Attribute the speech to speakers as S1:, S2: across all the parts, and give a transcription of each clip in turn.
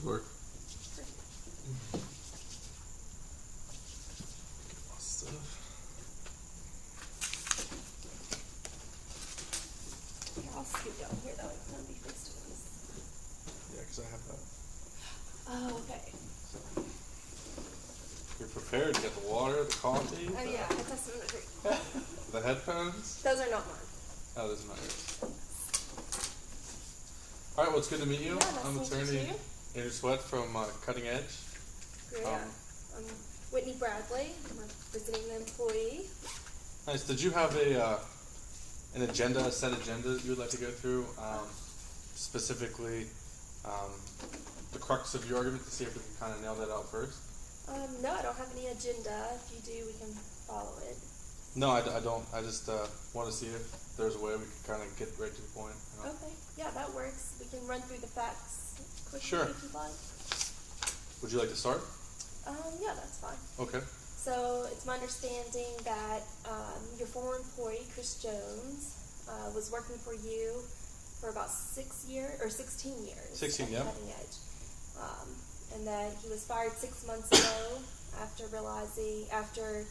S1: should work. Stuff.
S2: Yeah, I'll scoot down here though. It's gonna be face to face.
S1: Yeah, because I have that.
S2: Oh, okay.
S1: You're prepared. You got the water, the coffee.
S2: Oh yeah, I tested them every.
S1: The headphones.
S2: Those are not mine.
S1: Oh, this is not yours. All right. Well, it's good to meet you.
S2: Yeah, nice
S1: I'm
S2: to meet you
S1: attorney
S2: too.
S1: Andrew Sweat from Cutting Edge.
S2: Great. I'm Whitney Bradley. I'm a visiting employee.
S1: Nice. Did you have an agenda, a set agenda that you would like to go through? Specifically, the crux of your argument, to see if we can kind of nail that out first?
S2: No, I don't have any agenda. If you do, we can follow it.
S1: No, I don't. I just want to see if there's a way we can kind of get right to the point. You know?
S2: Okay. Yeah, that works. We can run through the facts quickly
S1: Sure.
S2: if you'd like.
S1: Would you like to start?
S2: Yeah, that's fine.
S1: Okay.
S2: So it's my understanding that your former employee, Chris Jones, was working for you for about 6 years or 16 years.
S1: 16,
S2: at
S1: yeah.
S2: Cutting Edge, and that he was fired 6 months ago after a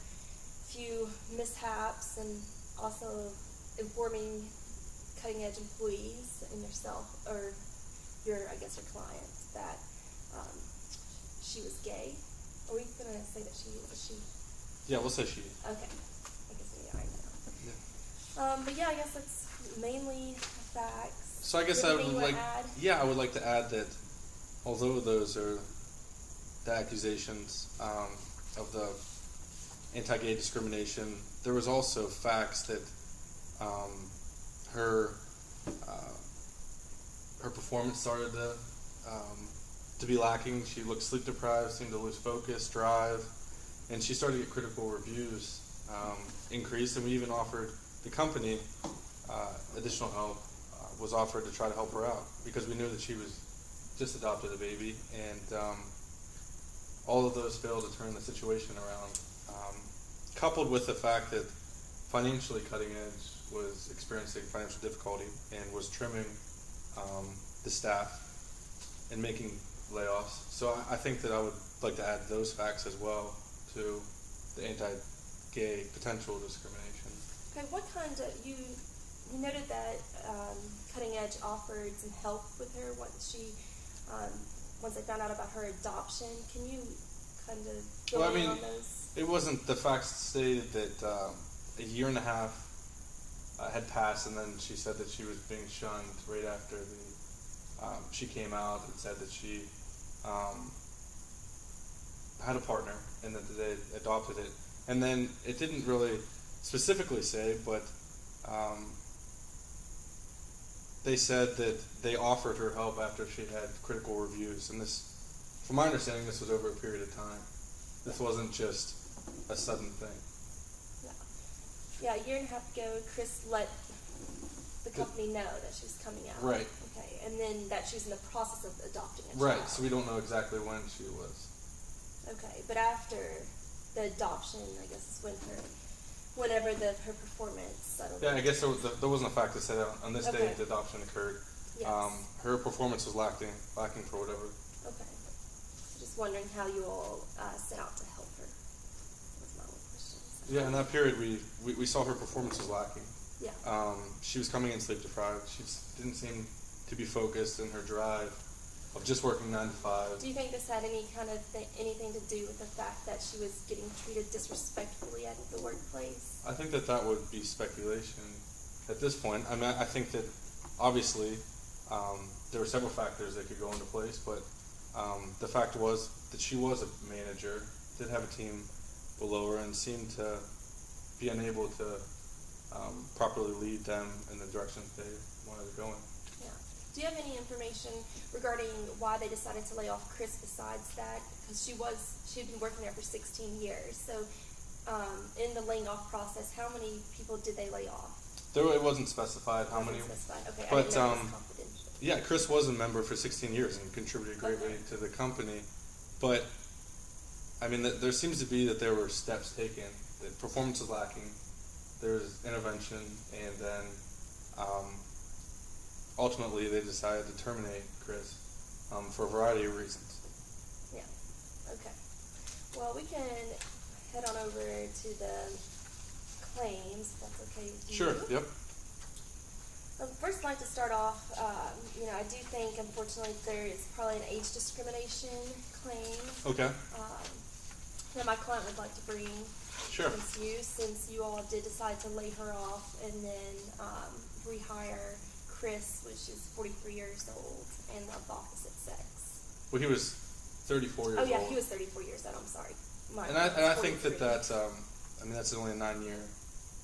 S2: few mishaps and also informing Cutting Edge employees and yourself or your client that she was gay. Are we gonna say that she was she?
S1: Yeah, we'll say she.
S2: Okay. I guess we are now.
S1: Yeah.
S2: But yeah, I guess that's mainly facts.
S1: So I guess I would
S2: Anything you
S1: like.
S2: wanna add?
S1: Yeah, I would like to add that although those are the accusations of the anti-gay discrimination, there was also facts that her performance started to be lacking. She looked sleep deprived, seemed to lose focus, drive, and she started to get critical reviews increased. And we even offered the company additional help. Was offered to try to help her out because we knew that she was just adopted a baby, and all of those failed to turn the situation around. Coupled with the fact that financially, Cutting Edge was experiencing financial difficulty and was trimming the staff and making layoffs. So I think that I would like to add those facts as well to the anti-gay potential discrimination.
S2: Okay, what kind of you noted that Cutting Edge offered some help with her once they found out about her adoption. Can you kind of go in on those?
S1: It wasn't, the facts stated that a year and a half had passed, and then she said that she was being shunned right after she came out and said that she had a partner and that they adopted it. And then it didn't really specifically say, but they said that they offered her help after she had critical reviews. And this, from my understanding, this was over a period of time. This wasn't just a sudden thing.
S2: Yeah, a year and a half ago, Chris let the company know that she was coming out.
S1: Right.
S2: Okay, and then that she was in the process of adopting a
S1: Right,
S2: child.
S1: so we don't know exactly when she was.
S2: Okay, but after the adoption, I guess is whenever her performance settled.
S1: Yeah, I guess there wasn't a fact that said on this
S2: Okay.
S1: date the adoption occurred.
S2: Yes.
S1: Her performance was lacking for whatever.
S2: Okay. Just wondering how you all set out to help her. That's my only question. So.
S1: Yeah, in that period we saw her performance was lacking.
S2: Yeah.
S1: She was coming in sleep deprived. She didn't seem to be focused in her drive of just working 9 to 5.
S2: Do you think this had any kind of anything to do with the fact that she was getting treated disrespectfully at the workplace?
S1: I think that would be speculation at this point. I mean, I think that obviously there were several factors that could go into place, but the fact was that she was a manager, did have a team below her, and seemed to be unable to properly lead them in the direction they wanted to go in.
S2: Yeah. Do you have any information regarding why they decided to lay off Chris besides that? Because she'd been working there for 16 years. So in the laying off process, how many people did they lay off?
S1: It wasn't specified how many.
S2: Specified. Okay,
S1: But
S2: I didn't know it was confidential.
S1: yeah, Chris was a member for 16 years and contributed greatly to the company. But I mean, there seems to be that there were steps taken. The performance was lacking. There was intervention, and then ultimately they decided to terminate Chris. for a variety of reasons.
S2: Yeah. Okay. Well, we can head on over to the claims, if that's okay with you.
S1: Sure. Yep.
S2: First, I'd like to start off, I do think, unfortunately, there is probably an age discrimination claim
S1: Okay.
S2: that my client would like to bring
S1: Sure.
S2: against you, since you all did decide to lay her off and then rehire Chris, which is 43 years old and of the opposite sex.
S1: Well, he was 34 years
S2: Oh, yeah,
S1: old.
S2: he was 34 years old, I'm sorry.
S1: And I think that that's that's only a 9-year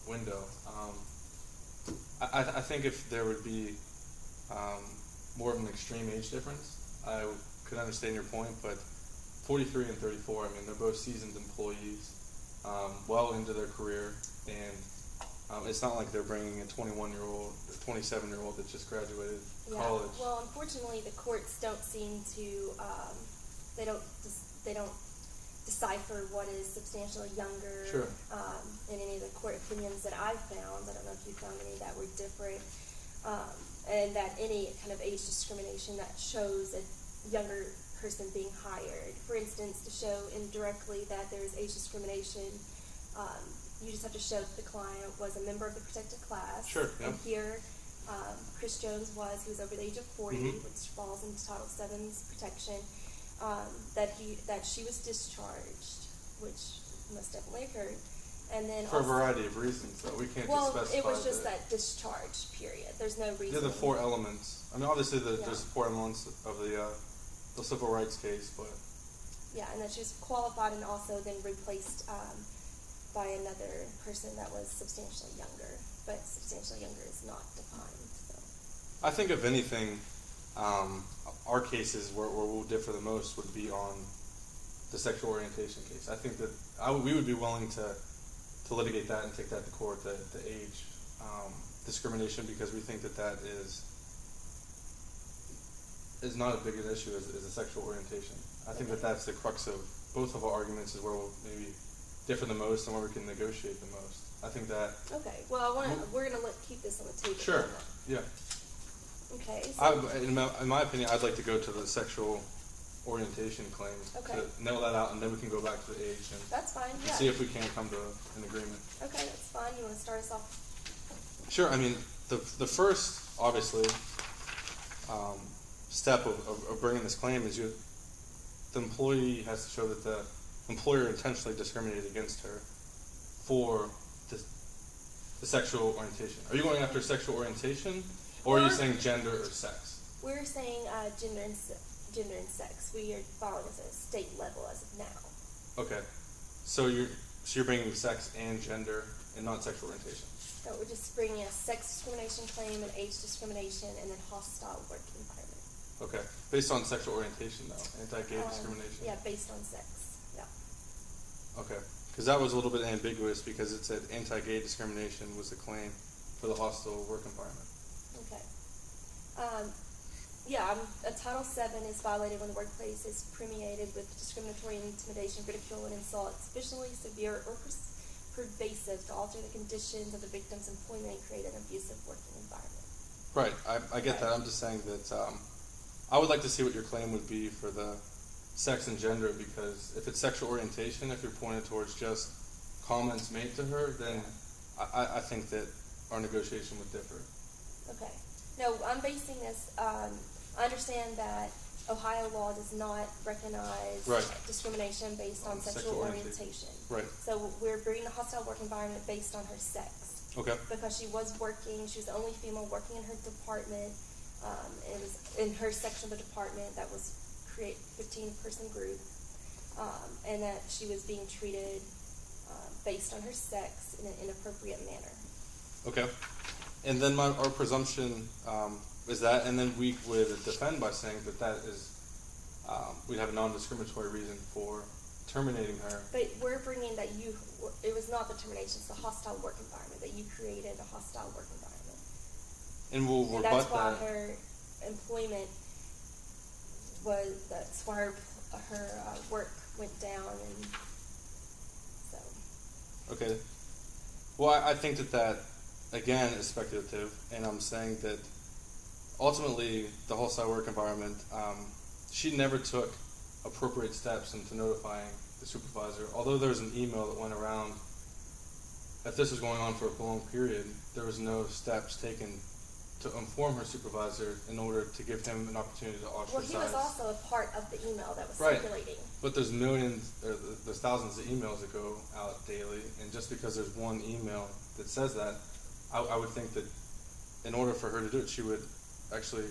S1: window. I think if there would be more of an extreme age difference, I could understand your point. But 43 and 34, I mean, they're both seasoned employees, well into their career, and it's not like they're bringing a 21-year-old, 27-year-old that just graduated college.
S2: Well, unfortunately, the courts don't seem to they don't decipher what is substantially younger.
S1: Sure.
S2: In any of the court opinions that I've found. I don't know if you found any that were different, and that any kind of age discrimination that shows a younger person being hired. For instance, to show indirectly that there is age discrimination, you just have to show that the client was a member of the protected class.
S1: Sure. Yeah.
S2: And here, Chris Jones he was over the age of 40,
S1: Mm-hmm.
S2: which falls into Title VII's protection. That she was discharged, which most definitely occurred, and then
S1: For
S2: also,
S1: a variety of reasons, though. We can't
S2: well,
S1: just specify
S2: it was just that discharge period. There's no reason.
S1: Yeah, the 4 elements. I mean, obviously, there's
S2: Yeah.
S1: 4 elements of the civil rights case, but
S2: Yeah, and that she was qualified and also then replaced by another person that was substantially younger. But substantially younger is not defined. So.
S1: I think if anything, our cases where we'll differ the most would be on the sexual orientation case. I think that we would be willing to litigate that and take that to court, the age discrimination, because we think that is not as big an issue as a sexual orientation. I think that that's the crux of both of our arguments, is where we'll maybe differ the most and where we can negotiate the most. I think that.
S2: Okay. Well, we're gonna keep this on the table.
S1: Sure. Yeah.
S2: Okay. So,
S1: in my opinion, I'd like to go to the sexual orientation claim
S2: Okay.
S1: to nail that out, and then we can go back to the age and
S2: that's fine. Yeah.
S1: see if we can come to an agreement.
S2: Okay, that's fine. You want to start us off?
S1: Sure. I mean, the first, obviously, step of bringing this claim is the employee has to show that the employer intentionally discriminated against her for the sexual orientation. Are you going after sexual orientation, or are you saying gender or sex?
S2: We're saying gender and sex. We are following this at a state level as of now.
S1: Okay. So you're bringing sex and gender and not sexual orientation.
S2: So we're just bringing a sex discrimination claim, and age discrimination, and then hostile work environment.
S1: Okay. Based on sexual orientation, though, anti-gay discrimination.
S2: Yeah, based on sex. Yeah.
S1: Okay. Because that was a little bit ambiguous, because it said anti-gay discrimination was the claim for the hostile work environment.
S2: Okay. A Title VII is violated when the workplace is permeated with discriminatory intimidation, ridicule, and insult sufficiently severe or pervasive to alter the conditions of the victim's employment and create an abusive working environment.
S1: Right. I get that. I'm just saying that I would like to see what your claim would be for the sex and gender, because if it's sexual orientation, if you're pointed towards just comments made to her, then I think that our negotiation would differ.
S2: Okay. No, I'm basing this, I understand that Ohio law does not recognize
S1: Right.
S2: discrimination based on sexual orientation.
S1: Right.
S2: So we're bringing the hostile work environment based on her sex.
S1: Okay.
S2: Because she was the only female working in her department. It was in her section of the department that was 15-person group, and that she was being treated based on her sex in an inappropriate manner.
S1: Okay. And then our presumption is that, and then we would defend by saying that is, we'd have a non-discriminatory reason for terminating her.
S2: But we're bringing that it was not the termination, it's the hostile work environment, that you created a hostile work environment.
S1: And we'll
S2: And
S1: rebut
S2: that's why
S1: that.
S2: her employment that's why her work went down, and so.
S1: Okay. Well, I think that again is speculative, and I'm saying that ultimately the hostile work environment she never took appropriate steps into notifying the supervisor. Although there was an email that went around, if this was going on for a prolonged period, there was no steps taken to inform her supervisor in order to give him an opportunity to ostracize.
S2: Well, he was also a part of the email that was
S1: Right.
S2: circulating.
S1: But there's millions, or there's thousands of emails that go out daily, and just because there's one email that says that, I would think that in order for her to do it, she would actually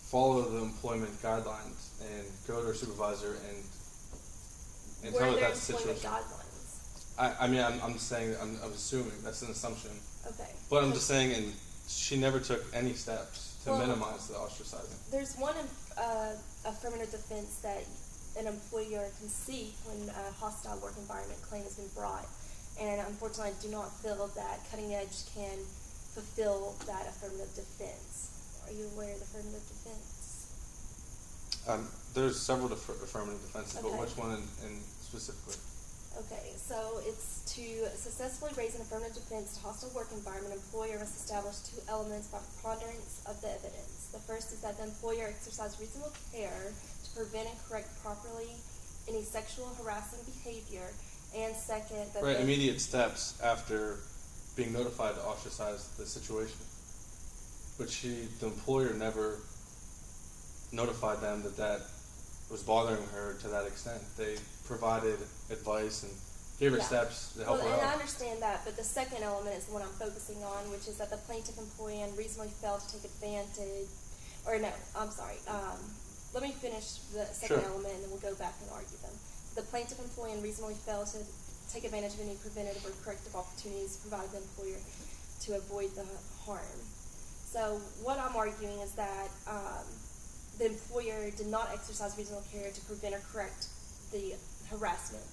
S1: follow the employment guidelines and go to her supervisor and
S2: Were
S1: tell her
S2: there
S1: that's the
S2: employment
S1: situation.
S2: guidelines?
S1: I mean, I'm saying, I'm assuming, that's an assumption.
S2: Okay.
S1: But I'm just saying, and she never took any steps to
S2: Well,
S1: minimize the ostracizing.
S2: There's one affirmative defense that an employer can seek when a hostile work environment claim has been brought. And unfortunately, I do not feel that Cutting Edge can fulfill that affirmative defense. Are you aware of the affirmative defense?
S1: There's several affirmative defenses, but
S2: Okay.
S1: which one in specifically?
S2: Okay, so it's to successfully raise an affirmative defense to hostile work environment, employer must establish two elements by preponderance of the evidence. The first is that the employer exercised reasonable care to prevent and correct properly any sexual harassing behavior, and second, that
S1: Right,
S2: the
S1: immediate steps after being notified to ostracize the situation. But the employer never notified them that was bothering her to that extent. They provided advice and gave her
S2: Yeah.
S1: steps to help
S2: well,
S1: her
S2: and I
S1: out.
S2: understand that, but the second element is the one I'm focusing on, which is that the plaintiff employee unreasonably failed to take advantage, or no, I'm sorry. Let me finish the second
S1: Sure.
S2: element, and then we'll go back and argue them. The plaintiff employee unreasonably failed to take advantage of any preventative or corrective opportunities provided the employer to avoid the harm. So what I'm arguing is that the employer did not exercise reasonable care to prevent or correct the harassment.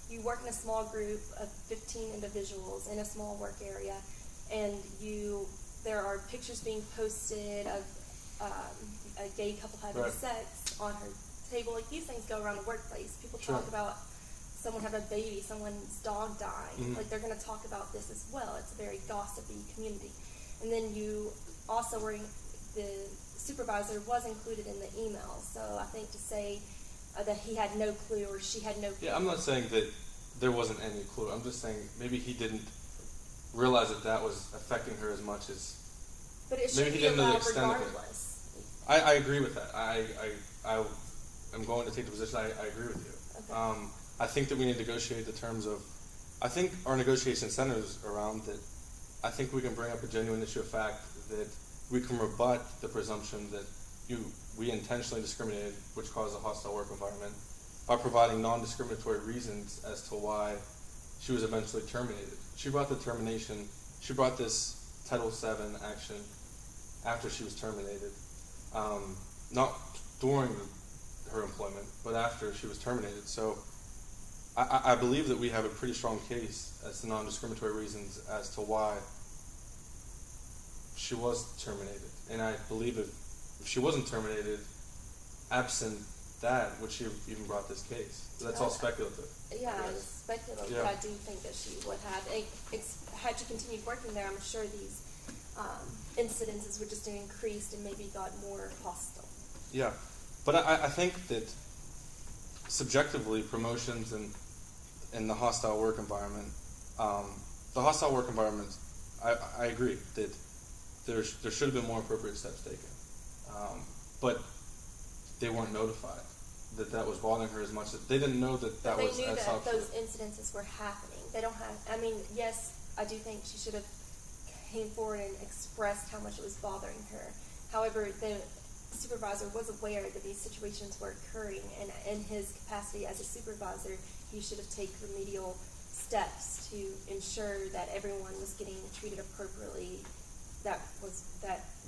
S2: You work in a small group of 15 individuals in a small work area, and there are pictures being posted of a gay couple having
S1: Right.
S2: sex on her table. Like, these things go around the workplace. People
S1: Sure.
S2: talk about someone having a baby, someone's dog dying.
S1: Mhm.
S2: Like, they're going to talk about this as well. It's a very gossipy community. And then you also the supervisor was included in the email. So I think to say that he had no clue or she had no clue.
S1: Yeah, I'm not saying that there wasn't any clue. I'm just saying maybe he didn't realize that was affecting her as much as.
S2: But it
S1: maybe
S2: should
S1: he
S2: be
S1: didn't know the
S2: allowed
S1: extent of it.
S2: regardless.
S1: I agree with that. I am going to take the position. I agree with you.
S2: Okay.
S1: I think that we need to negotiate the terms of. I think our negotiation centers around that. I think we can bring up a genuine issue of fact that we can rebut the presumption that we intentionally discriminated, which caused a hostile work environment, by providing non-discriminatory reasons as to why she was eventually terminated. She brought this Title VII action after she was terminated, not during her employment, but after she was terminated. So I believe that we have a pretty strong case as to non-discriminatory reasons as to why she was terminated. And I believe if she wasn't terminated, absent that, would she have even brought this case? That's all speculative.
S2: Yeah,
S1: I
S2: it's
S1: guess.
S2: speculative,
S1: Yeah.
S2: but I do think that she would have. Had she continued working there, I'm sure these incidences would just have increased and maybe got more hostile.
S1: Yeah, but I think that subjectively promotions in the hostile work environment, I agree that there should have been more appropriate steps taken, but they weren't notified that was bothering her as much. That they didn't know that
S2: But
S1: was
S2: they knew
S1: as
S2: that
S1: helpful.
S2: those incidences were happening. They don't have. I mean, yes, I do think she should have came forward and expressed how much it was bothering her. However, the supervisor was aware that these situations were occurring, and in his capacity as a supervisor, he should have taken remedial steps to ensure that everyone was getting treated appropriately that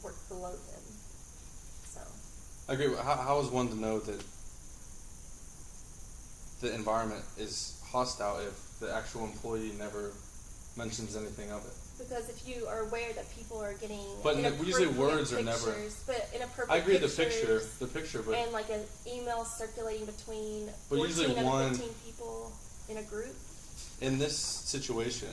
S2: worked below him. So
S1: I agree. How is one to know that the environment is hostile if the actual employee never mentions anything of it?
S2: because if you are aware that people are getting
S1: But usually
S2: inappropriate
S1: words are never.
S2: pictures, but inappropriate
S1: I agree
S2: pictures,
S1: the picture, but
S2: and like an email circulating between
S1: But
S2: 14
S1: usually
S2: out
S1: one-
S2: of 15 people in a group.
S1: in this situation,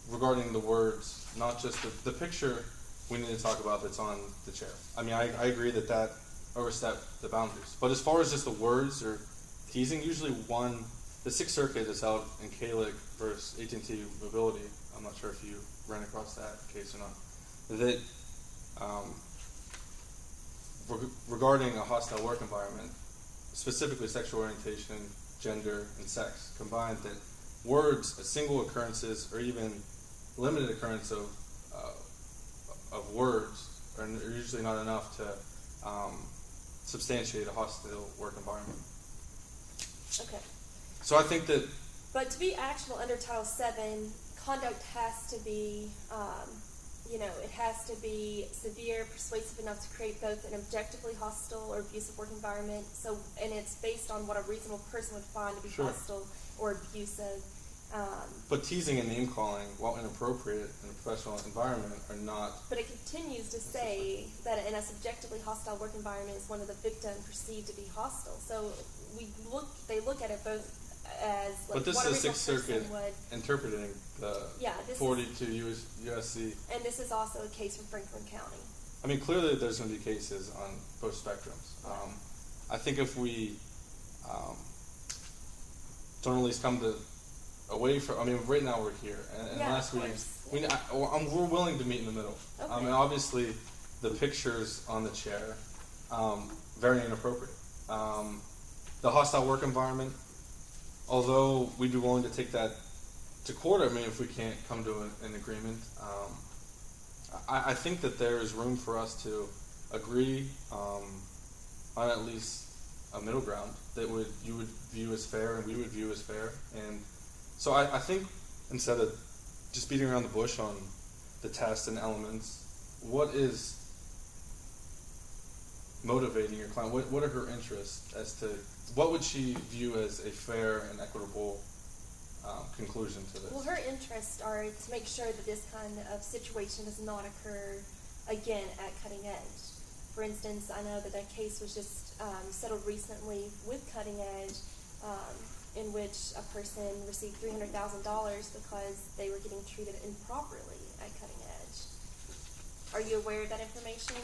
S1: regarding the words, not just the picture, we need to talk about that's on the chair. I mean, I agree that overstepped the boundaries. But as far as just the words or teasing, usually the Sixth Circuit is out in Kalick versus AT&T Mobility. I'm not sure if you ran across that case or not. That regarding a hostile work environment, specifically sexual orientation, gender, and sex, combined, that words, single occurrences, or even limited occurrence of words are usually not enough to substantiate a hostile work environment.
S2: Okay.
S1: So I think that.
S2: But to be actionable under Title VII, conduct has to be, it has to be severe, persuasive enough to create both an objectively hostile or abusive work environment. So, and it's based on what a reasonable person would find to be
S1: Sure.
S2: hostile or abusive.
S1: But teasing and name calling, while inappropriate in a professional environment, are not.
S2: But it continues to say that in a subjectively hostile work environment is one of the victim perceived to be hostile. So they look at it both as like
S1: But this
S2: what a
S1: is the
S2: reasonable
S1: Sixth Circuit
S2: person would.
S1: interpreting the
S2: This
S1: 42 USC.
S2: And this is also a case from Franklin County.
S1: I mean, clearly there's going to be cases on both spectrums. I think if we don't at least come to away from, I mean, right now we're here, and
S2: Yeah,
S1: last
S2: of
S1: week
S2: course.
S1: we're willing to meet in the middle.
S2: Okay.
S1: I mean, obviously, the pictures on the chair, very inappropriate. The hostile work environment, although we'd be willing to take that to court, I mean, if we can't come to an agreement, I think that there is room for us to agree on at least a middle ground that you would view as fair and we would view as fair. And so I think instead of just beating around the bush on the test and elements, what is motivating your client? What are her interests as to what would she view as a fair and equitable conclusion to this?
S2: Well, her interests are to make sure that this kind of situation does not occur again at Cutting Edge. For instance, I know that a case was just settled recently with Cutting Edge, in which a person received $300,000 because they were getting treated improperly at Cutting Edge. Are you aware of that information?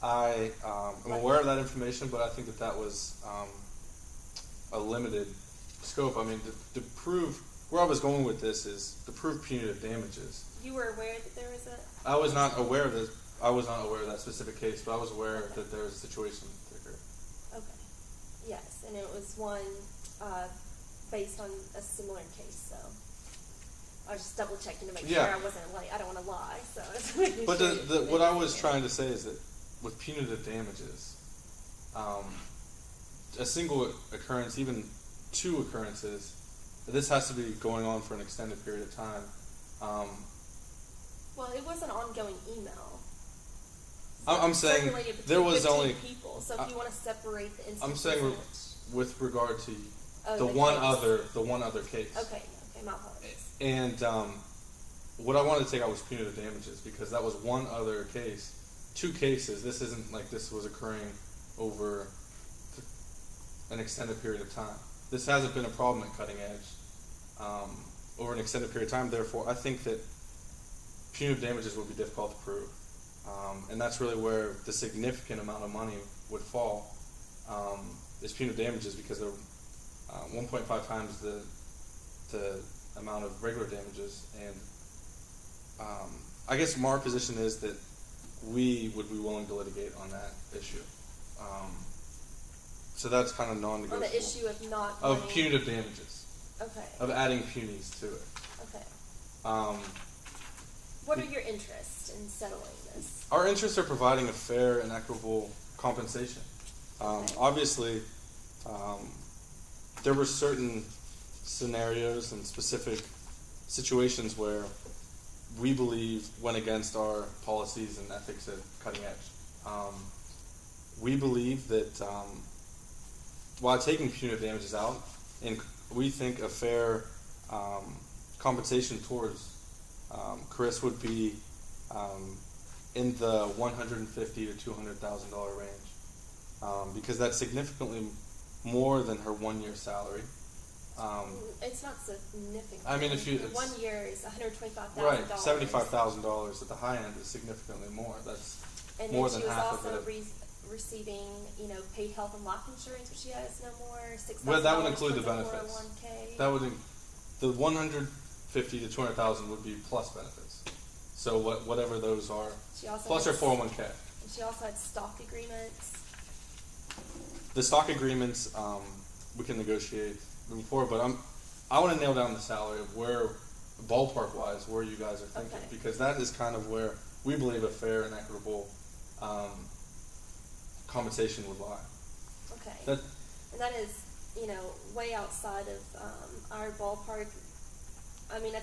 S1: I am aware of that information, but I think that was a limited scope. I mean, to prove where I was going with this is to prove punitive damages.
S2: You were aware that there was a...
S1: I was not aware of this. I was not aware of that specific case, but I was aware that there was a situation that occurred.
S2: Okay. Yes, and it was one based on a similar case, so I was just double checking to make sure I wasn't I don't want to lie, so I was making
S1: But
S2: sure
S1: what I was trying to say is that with punitive damages, a single occurrence, even two occurrences, this has to be going on for an extended period of time.
S2: Well, it was an ongoing email.
S1: I'm saying
S2: Circulated
S1: there was
S2: 15
S1: only
S2: people. So if you want to separate the instances,
S1: I'm saying with regard to
S2: Oh,
S1: the
S2: the
S1: one
S2: case.
S1: other case.
S2: Okay, my apologies.
S1: And what I wanted to take out was punitive damages because that was one other case. Two cases. This isn't like this was occurring over an extended period of time. This hasn't been a problem at Cutting Edge over an extended period of time. Therefore, I think that punitive damages would be difficult to prove. And that's really where the significant amount of money would fall is punitive damages because they're 1.5 times the amount of regular damages. And I guess our position is that we would be willing to litigate on that issue. So that's kind of non-negotiable.
S2: On the issue of not
S1: of
S2: wanting-
S1: punitive damages.
S2: Okay.
S1: Of adding punies to it.
S2: Okay. What are your interests in settling this?
S1: Our interests are providing a fair and equitable compensation. Obviously, there were certain scenarios and specific situations where we believe went against our policies and ethics at Cutting Edge. We believe that while taking punitive damages out, and we think a fair compensation towards Chris would be in the $150,000 to $200,000 range, because that's significantly more than her 1 year salary.
S2: It's not significant.
S1: I mean, if you-
S2: In 1 year is $125,000.
S1: right, $75,000 at the high end is significantly more. That's
S2: And
S1: more
S2: then
S1: than
S2: she was
S1: half
S2: also
S1: of it.
S2: receiving, paid health and life insurance, which she has no more. $6,000.
S1: But that would include the
S2: towards a
S1: benefits.
S2: 401k.
S1: That would the 150 to 200,000 would be plus benefits. So whatever those are,
S2: She also
S1: plus her
S2: had-
S1: 401k.
S2: And she also had stock agreements.
S1: The stock agreements we can negotiate moving forward, but I want to nail down the salary of where ballpark wise where you guys are thinking,
S2: Okay.
S1: because that is kind of where we believe a fair and equitable compensation would lie.
S2: Okay.
S1: That
S2: And that is, way outside of our ballpark. I mean,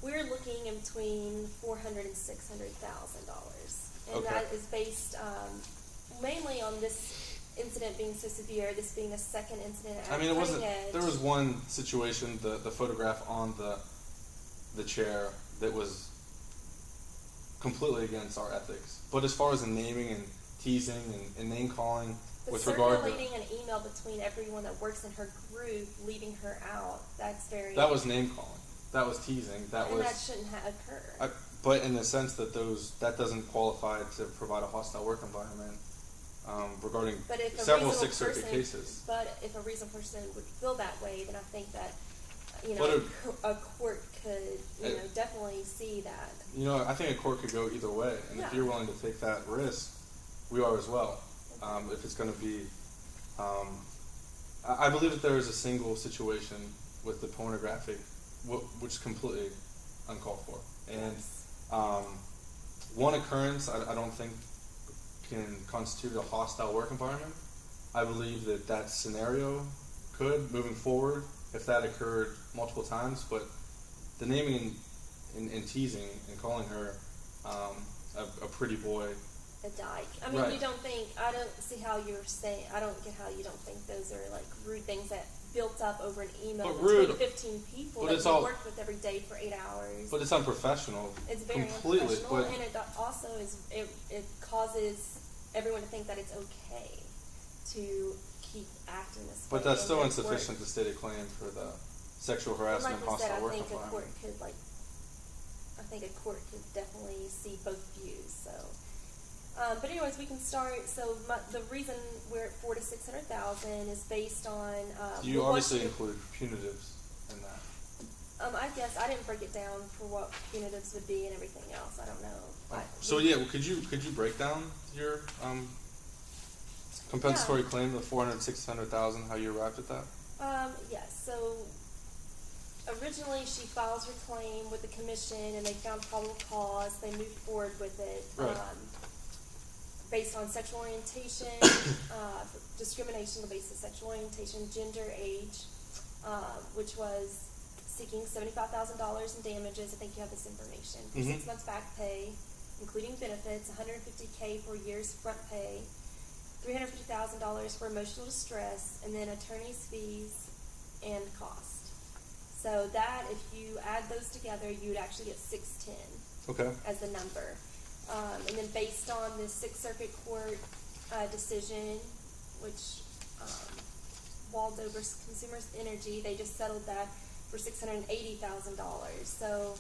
S2: we're looking in between $400,000 and $600,000, and
S1: Okay.
S2: that is based mainly on this incident being so severe. This being a second incident at
S1: I mean, it wasn't.
S2: Cutting Edge.
S1: There was one situation, the photograph on the chair that was completely against our ethics. But as far as the naming and teasing and name calling
S2: But
S1: with regard to
S2: circulating an email between everyone that works in her group, leaving her out, that's very.
S1: that was name calling, that was teasing, that
S2: and
S1: was.
S2: that shouldn't occur.
S1: But in the sense that that doesn't qualify to provide a hostile work environment regarding
S2: But if a
S1: several
S2: reasonable
S1: Sixth Circuit
S2: person-
S1: cases.
S2: But if a reasonable person would feel that way, then I think that
S1: But
S2: a court could definitely see that.
S1: I think a court could go either way, and if
S2: Yeah.
S1: you're willing to take that risk, we are as well. If it's going to be, I believe that there is a single situation with the pornographic, which is completely uncalled for, and one occurrence I don't think can constitute a hostile work environment. I believe that scenario could, moving forward, if that occurred multiple times, but the naming and teasing and calling her a pretty boy.
S2: A dyke. I mean,
S1: Right.
S2: you don't think. I don't see how you're saying. I don't get how you don't think those are like rude things that built up over an email
S1: But
S2: between
S1: rude-
S2: 15 people
S1: but
S2: that
S1: it's
S2: you
S1: all-
S2: worked with every day for 8 hours.
S1: But it's unprofessional.
S2: It's very
S1: completely.
S2: unprofessional,
S1: But
S2: and it also is. It causes everyone to think that it's okay to keep acting this way.
S1: But that's
S2: in
S1: still
S2: their
S1: insufficient
S2: work.
S1: to state a claim for the sexual
S2: And
S1: harassment,
S2: like we said,
S1: hostile
S2: I
S1: work
S2: think a
S1: environment.
S2: court could I think a court could definitely see both views. So, but anyways, we can start. So the reason we're at $400,000 to $600,000 is based on.
S1: You
S2: what
S1: obviously
S2: she-
S1: include punitives in that.
S2: I guess I didn't break it down for what punitives would be and everything else. I don't know.
S1: So well, could you break down your compensatory claim, the $400,000 $600,000, how you arrived at that?
S2: Yes. So originally, she files her claim with the commission, and they found probable cause. They moved forward with it
S1: Right.
S2: Based on sexual orientation, discrimination on the basis of sexual orientation, gender, age, which was seeking $75,000 in damages. I think you have this information for
S1: Mhm.
S2: 6 months back pay, including benefits, $150K for a year's front pay, $350,000 for emotional distress, and then attorney's fees and cost. So that, if you add those together, you would actually get 610
S1: Okay.
S2: as the number. And then based on the Sixth Circuit Court decision, which Waldo versus Consumers Energy, they just settled that for $680,000. So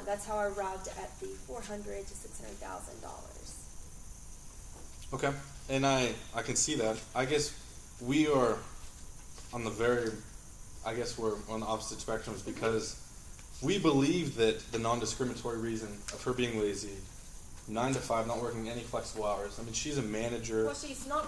S2: that's how I arrived at the $400,000 to $600,000.
S1: Okay. And I can see that. I guess we are on we're on the opposite spectrums because we believe that the non-discriminatory reason of her being lazy, 9 to 5, not working any flexible hours. I mean, she's a manager.
S2: Well, she's not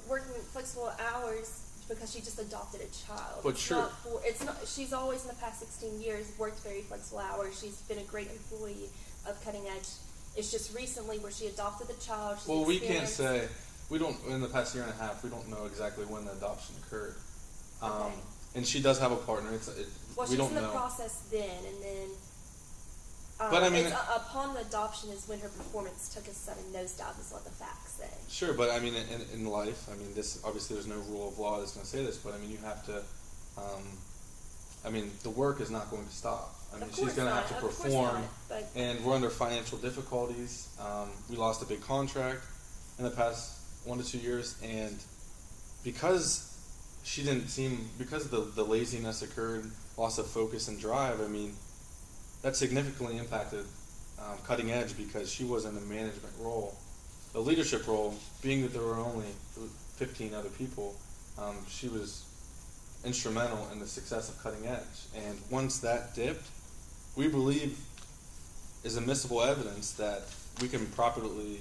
S2: working flexible hours because she just adopted a child.
S1: But sure.
S2: It's not. She's always in the past 16 years worked very flexible hours. She's been a great employee of Cutting Edge. It's just recently where she adopted the child. She's
S1: Well, we can't
S2: experienced-
S1: say, we don't, in the past year and a half, we don't know exactly when the adoption occurred.
S2: Okay.
S1: And she does have a partner.
S2: Well,
S1: we
S2: she's
S1: don't
S2: in the
S1: know.
S2: process then, and then.
S1: But I mean,
S2: upon the adoption is when her performance took a sudden nosedive, is what the facts say.
S1: Sure, but I mean, in life, I mean, this obviously there's no rule of law that's going to say this, but I mean, you have to. I mean, the work is not going to stop. I mean,
S2: Of
S1: she's
S2: course
S1: going to
S2: not,
S1: have to
S2: of course
S1: perform,
S2: not, but-
S1: and we're under financial difficulties. We lost a big contract in the past 1 to 2 years, and because she didn't seem, because the laziness occurred, loss of focus and drive. I mean, that significantly impacted Cutting Edge because she was in a management role, a leadership role. Being that there were only 15 other people, she was instrumental in the success of Cutting Edge. And once that dipped, we believe is admissible evidence that we can properly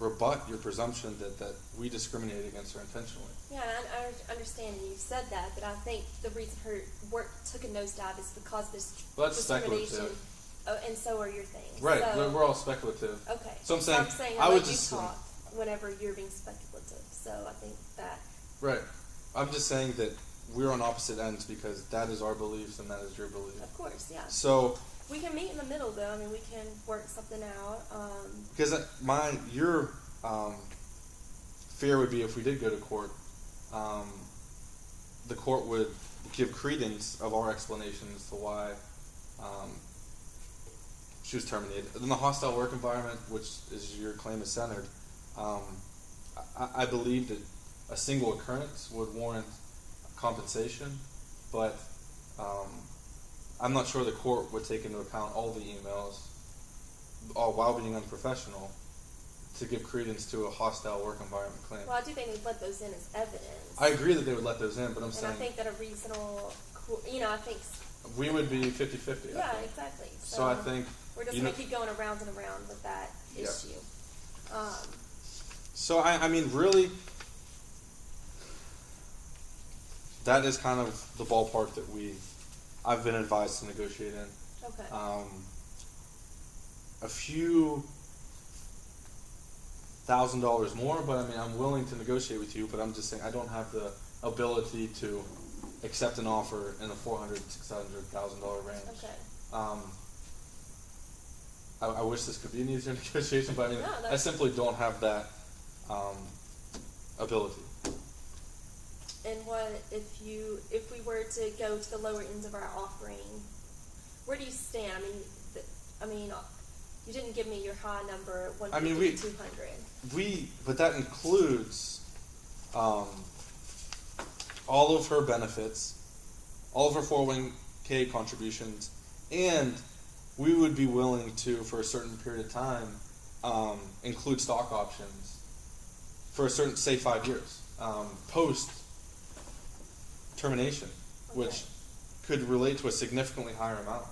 S1: rebut your presumption that we discriminated against her intentionally.
S2: Yeah, and I understand you said that, but I think the reason her work took a nosedive is because this
S1: Well, that's
S2: discrimination.
S1: speculative.
S2: Oh, and so are your things.
S1: Right,
S2: So,
S1: we're all speculative.
S2: okay.
S1: So I'm saying,
S2: I
S1: I
S2: let
S1: would
S2: you
S1: just
S2: talk whenever you're being speculative. So I think that.
S1: right. I'm just saying that we're on opposite ends because that is our beliefs and that is your belief.
S2: Of course, yeah.
S1: So
S2: We can meet in the middle, though. I mean, we can work something out.
S1: because your fear would be if we did go to court, the court would give credence of our explanation as to why she was terminated. In the hostile work environment, which is your claim is centered, I believe that a single occurrence would warrant compensation, but I'm not sure the court would take into account all the emails, all while being unprofessional, to give credence to a hostile work environment claim.
S2: Well, I do think they'd let those in as evidence.
S1: I agree that they would let those in, but I'm
S2: and
S1: saying
S2: I think that a reasonable, I think.
S1: we would be 50-50.
S2: Yeah, exactly.
S1: So I think
S2: we're just going to keep going around and around with that
S1: Yeah.
S2: issue.
S1: So I mean, really, that is kind of the ballpark that I've been advised to negotiate in.
S2: Okay.
S1: A few $1,000 more, but I mean, I'm willing to negotiate with you. But I'm just saying, I don't have the ability to accept an offer in the $400,000 to $600,000 range.
S2: Okay.
S1: I wish this could be an easier negotiation, but I mean,
S2: No,
S1: I simply don't have that ability.
S2: And what if we were to go to the lower ends of our offering? Where do you stand? I mean, you didn't give me your high number, 150 to 200.
S1: But that includes all of her benefits, all of her 401k contributions, and we would be willing to, for a certain period of time, include stock options for a certain, say, 5 years, post termination,
S2: Okay.
S1: which could relate to a significantly higher amount.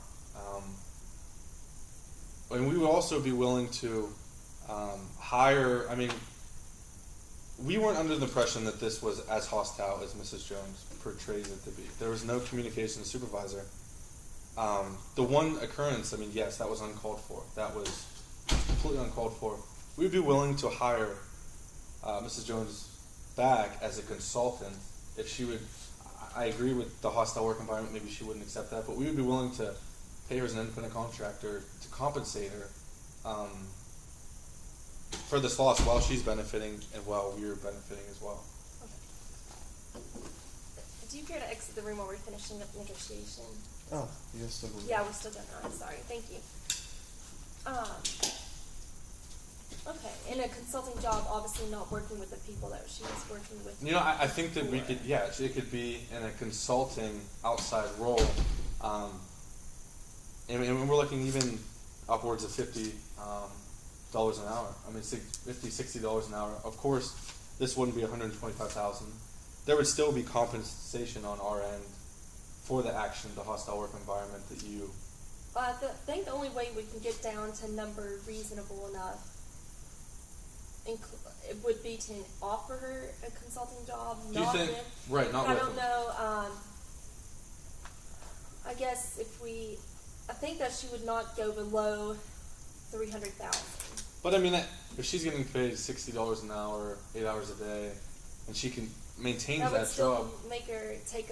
S1: And we would also be willing to hire. I mean, we weren't under the impression that this was as hostile as Mrs. Jones portrays it to be. There was no communication supervisor. The one occurrence, I mean, yes, that was uncalled for. That was completely uncalled for. We'd be willing to hire Mrs. Jones back as a consultant if she would. I agree with the hostile work environment. Maybe she wouldn't accept that, but we would be willing to pay her as an independent contractor to compensate her for this loss while she's benefiting and while we're benefiting as well.
S2: Okay. Do you care to exit the room while we're finishing up negotiation?
S3: Oh, yes, still going.
S2: Yeah, we're still done. I'm sorry. Thank you. Okay. In a consulting job, obviously not working with the people that she was working with.
S1: I think that we could, it could be in a consulting outside role. And we're looking even upwards of $50 an hour. I mean, $60 an hour. Of course, this wouldn't be $125,000. There would still be compensation on our end for the action, the hostile work environment that you.
S2: I think the only way we can get down to number reasonable enough it would be to offer her a consulting job.
S1: Do you think? Right, not
S2: I
S1: with
S2: don't
S1: them.
S2: know. I guess I think that she would not go below $300,000.
S1: But I mean, if she's getting paid $60 an hour, 8 hours a day, and she can maintain
S2: that would
S1: that
S2: still
S1: job
S2: make her take.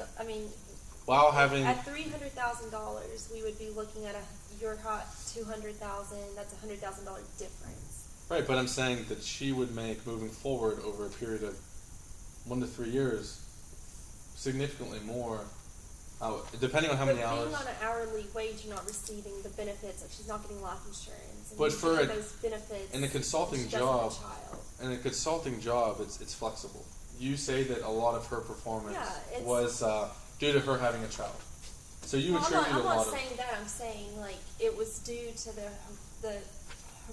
S1: while having.
S2: At $300,000, we would be looking at your hot $200,000. That's $100,000 difference.
S1: Right, but I'm saying that she would make, moving forward over a period of 1 to 3 years, significantly more, depending on how many hours.
S2: Being on an hourly wage, you're not receiving the benefits. Like she's not getting life insurance. And
S1: But for
S2: those benefits,
S1: in a consulting
S2: she doesn't have
S1: job,
S2: a child.
S1: in a consulting job, it's flexible. you say that a lot of her performance
S2: Yeah, it's-
S1: was due to her having a child. So you
S2: Well,
S1: attribute
S2: I'm
S1: a lot
S2: not
S1: of.
S2: saying that. I'm saying like it was due to the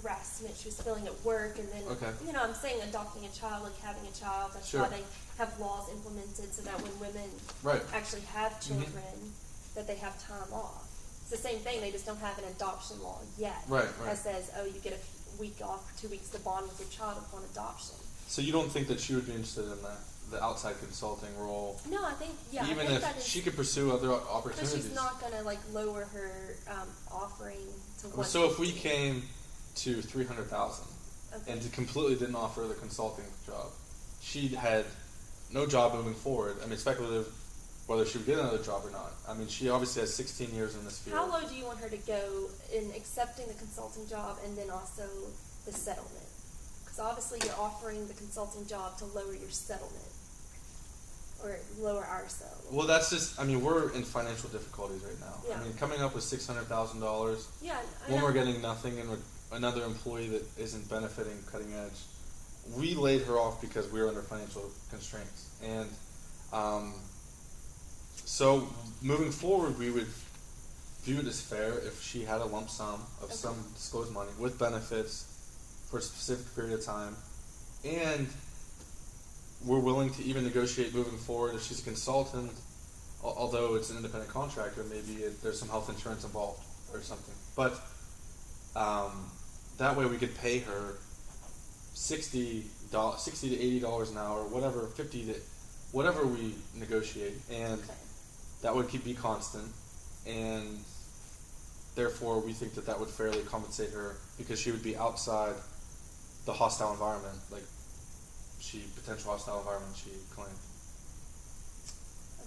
S2: harassment she was feeling at work, and then
S1: Okay.
S2: I'm saying adopting a child, like having a child. That's
S1: Sure.
S2: why they have laws implemented so that when women
S1: Right.
S2: actually have children, that they have time off. It's the same thing. They just don't have an adoption law yet.
S1: Right, right.
S2: That says, oh, you get a week off, 2 weeks to bond with your child upon adoption.
S1: So you don't think that she would be interested in the outside consulting role,
S2: No, I think I
S1: even
S2: think
S1: if
S2: that is,
S1: she could pursue other
S2: but
S1: opportunities?
S2: she's not gonna like lower her offering to what.
S1: So if we came to 300,000
S2: Okay.
S1: and completely didn't offer the consulting job, she had no job moving forward. I mean, speculative whether she would get another job or not. I mean, she obviously has 16 years in this field.
S2: How low do you want her to go in accepting the consulting job and then also the settlement? Because obviously you're offering the consulting job to lower your settlement or lower our settlement.
S1: Well, that's just. I mean, we're in financial difficulties right now.
S2: Yeah.
S1: I mean, coming up with $600,000
S2: Yeah, I
S1: when
S2: know.
S1: we're getting nothing and another employee that isn't benefiting cutting edge. We laid her off because we were under financial constraints, and so moving forward, we would view it as fair if she had a lump sum of
S2: Okay.
S1: some disclosed money with benefits for a specific period of time, and we're willing to even negotiate moving forward if she's a consultant, although it's an independent contractor, maybe there's some health insurance involved or something. But that way we could pay her $60 to $80 an hour, whatever, 50 to whatever we negotiate, and
S2: Okay.
S1: that would be constant, and therefore we think that would fairly compensate her because she would be outside the hostile environment, like potential hostile environment she claimed.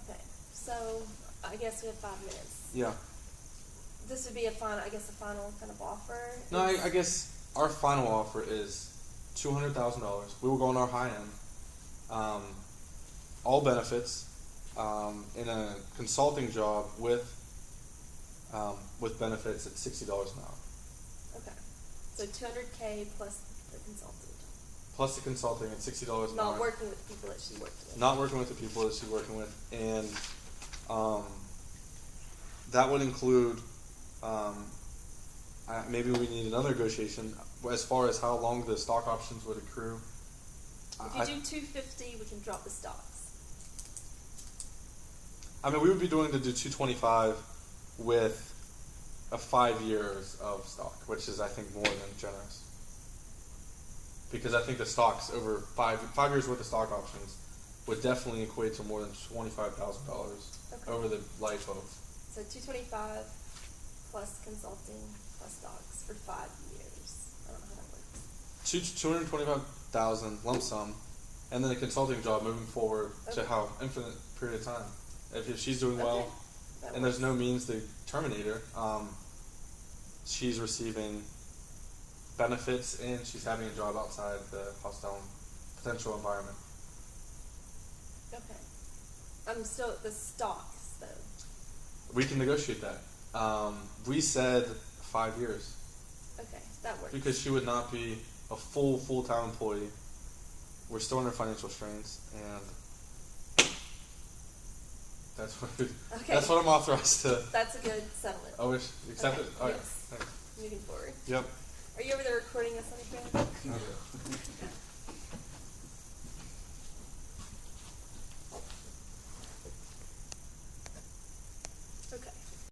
S2: Okay. So I guess we have 5 minutes.
S1: Yeah.
S2: This would be a final kind of offer.
S1: No, I guess our final offer is $200,000. We will go on our high end, all benefits, in a consulting job with benefits at $60 an hour,
S2: Okay. So $200K plus the consulting job.
S1: plus the consulting at $60 an hour.
S2: Not working with the people that she worked with.
S1: Not working with the people that she's working with, and that would include. Maybe we need another negotiation as far as how long the stock options would accrue.
S2: If you do 250, we can drop the stocks.
S1: I mean, we would be doing to do 225 with a 5 years of stock, which is, I think, more than generous. Because I think the stocks over 5 years worth of stock options would definitely equate to more than $25,000
S2: Okay.
S1: over the life of.
S2: So 225 plus consulting plus stocks for 5 years. I don't know how that works.
S1: 225,000 lump sum, and then a consulting job moving forward to
S2: Okay.
S1: how infinite period of time. If she's doing well,
S2: Okay. That
S1: and there's
S2: works.
S1: no means to terminate her, she's receiving benefits and she's having a job outside the hostile potential environment.
S2: Okay. I'm still the stocks though.
S1: We can negotiate that. We said 5 years
S2: Okay, that works.
S1: because she would not be a full-time employee. We're still under financial strains, and that's what I'm authorized to.
S2: That's a good settlement.
S1: Oh, accept
S2: Okay,
S1: it. All right.
S2: yes.
S1: Thanks.
S2: Moving forward.
S1: Yep.
S2: Are you over there recording us on your phone?
S3: Okay.